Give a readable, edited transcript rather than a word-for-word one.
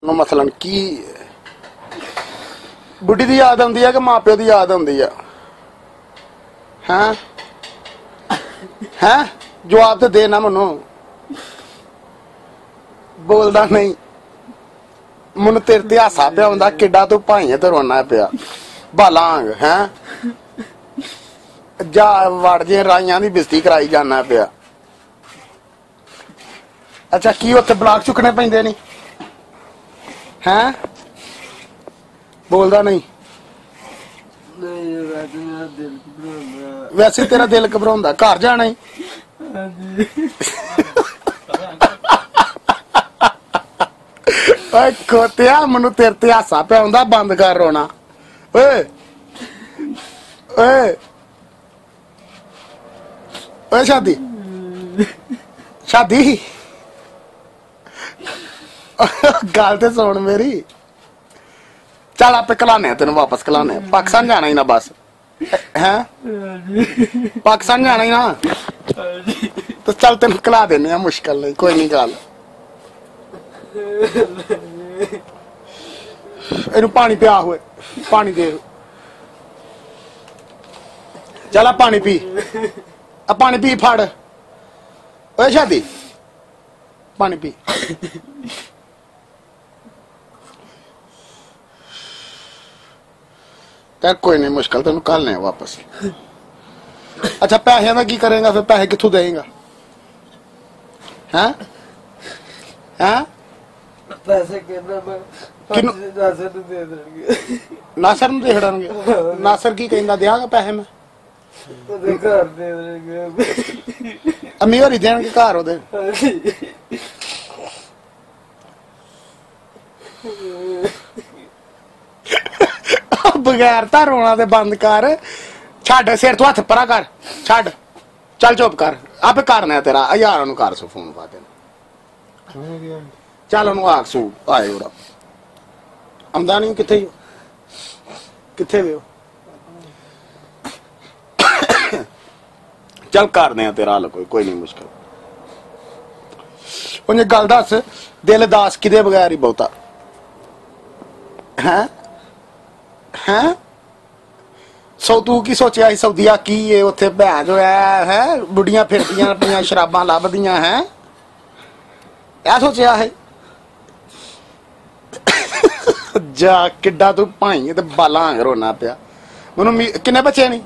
ਮਸਲਨ ਕੀ ਬੁੱਢੀ ਦੀ ਯਾਦ ਆਉਂਦੀ ਹੈ ਕਿ ਮਾਂ ਪਿਓ ਦੀ ਯਾਦ ਆਉਂਦੀ ਹੈ? ਹੈਂ ਹੈਂ ਜਵਾਬ ਤੇ ਦੇ ਨਾ ਮੈਨੂੰ। ਬੋਲਦਾ ਨਹੀਂ। ਮੈਨੂੰ ਤੇਰੇ ਤੇ ਹਾਸਾ ਪਿਆ ਹੁੰਦਾ ਕਿੱਡਾ ਤੂੰ ਭਾਈਏ ਤੇ ਰੋਣਾ ਪਿਆ ਬਾਲਾਂਗ ਹੈਂ ਜਾ ਵੜ ਜੇ ਰਾਈਆਂ ਦੀ ਬਿਸਤੀ ਕਰਾਈ ਜਾਣਾ ਪਿਆ। ਅੱਛਾ ਕੀ ਉੱਥੇ ਬਲਾਕ ਚੁੱਕਣੇ ਪੈਂਦੇ ਨਹੀਂ ਹੈਂ? ਬੋਲਦਾ ਨਹੀਂ। ਵੈਸੇ ਤੇਰਾ ਦਿਲ ਘਬਰਾਉਂਦਾ ਘਰ ਜਾਣਾ ਹੀ। ਓਏ ਖੋਤਿਆ ਮੈਨੂੰ ਤੇਰੇ ਤੇ ਹਾਸਾ ਪਿਆ ਹੁੰਦਾ ਬੰਦ ਕਰ ਰੋਣਾ। ਓਏ ਓਏ ਓਏ ਸ਼ਾਦੀ ਸ਼ਾਦੀ ਗੱਲ ਤੇ ਸੁਣ ਮੇਰੀ। ਚੱਲ ਆਪੇ ਕਲਾਨੇ ਤੈਨੂੰ ਵਾਪਸ ਕਲਾਨੇ। ਪਾਕਿਸਤਾਨ ਜਾਣਾ ਹੀ ਨਾ ਬਸ ਹੈਂ? ਪਾਕਿਸਤਾਨ ਜਾਣਾ ਹੀ ਨਾ ਤੇ ਚੱਲ ਤੈਨੂੰ ਕਲਾ ਦੇਨੇ ਆ ਮੁਸ਼ਕਿਲ ਨਹੀਂ ਕੋਈ ਨਹੀਂ ਗੱਲ। ਇਹਨੂੰ ਪਾਣੀ ਪਿਆ ਹੋਏ ਪਾਣੀ ਦੇ। ਚੱਲ ਆ ਪਾਣੀ ਪੀ ਆ ਪਾਣੀ ਪੀ ਫੜ। ਓਏ ਸ਼ਾਦੀ ਪਾਣੀ ਪੀ। ਤੇ ਕੋਈ ਨਹੀਂ ਮੁਸ਼ਕਿਲ ਤੈਨੂੰ ਕੱਲ ਨੇ ਵਾਪਸ। ਅੱਛਾ ਪੈਸਿਆਂ ਦਾ ਕੀ ਕਰੇਗਾ ਫਿਰ? ਪੈਸੇ ਕਿੱਥੋਂ ਦੇਏਗਾ ਹੈਂ ਹੈਂ? ਪੈਸੇ ਕਿੰਨਾ ਮੈਂ ਨਾਸਰ ਨੂੰ ਦੇ ਦੇਣਗੇ। ਨਾਸਰ ਨੂੰ ਦੇ ਦੇਣਗੇ? ਨਾਸਰ ਕੀ ਕਹਿੰਦਾ ਦਿਆਂਗਾ ਪੈਸੇ ਮੈਂ? ਉਹਦੇ ਘਰ ਦੇ ਦੇਣਗੇ। ਅਮੀਰ ਹੀ ਦੇਣਗੇ ਘਰ ਉਹਦੇ। ਬਗੈਰ ਤਾਂ ਰੋਣਾ ਤੇ ਬੰਦ ਕਰ। ਛੱਡ ਸਿਰ ਤੋਂ ਹੱਥ ਪਰਾ ਕਰ ਛੱਡ। ਚੱਲ ਚੁੱਪ ਕਰ ਆਪੇ ਕਰਨਾ ਤੇਰਾ। ਯਾਰ ਉਹਨੂੰ ਕਰ ਸੋ ਫੋਨ ਪਾ ਤੈਨੂੰ। ਚੱਲ ਉਹਨੂੰ ਆਖ ਸੂ ਆਏ ਉਹਦਾ ਆਉਂਦਾ ਨਹੀਂ। ਕਿੱਥੇ ਕਿੱਥੇ ਵੇ? ਚੱਲ ਕਰਦੇ ਆ ਤੇਰਾ ਹੱਲ ਕੋਈ ਨਹੀਂ ਮੁਸ਼ਕਿਲ। ਉਹਨੇ ਗੱਲ ਦੱਸ ਦਿਲ ਦਾਸ ਕਿਦੇ ਬਗੈਰ ਹੀ ਬਹੁਤਾ ਹੈਂ ਹੈਂ? ਸੋ ਤੂੰ ਕੀ ਸੋਚਿਆ ਸੀ ਸਊਦੀਆ ਕੀ ਏ ਉੱਥੇ ਭੈਣ ਜੋ ਹੈ ਬੁੱਢੀਆਂ ਫਿਰਦੀਆਂ ਪਈਆਂ ਸ਼ਰਾਬਾਂ ਲੱਭਦੀਆਂ ਹੈ? ਇਹ ਸੋਚਿਆ ਹੈ? ਜਾ ਕਿੱਡਾ ਤੂੰ ਭਾਈ ਤੇ ਬਾਲਾਂ ਰੋਣਾ ਪਿਆ। ਮੈਨੂੰ ਕਿੰਨੇ ਬੱਚੇ ਨਹੀਂ?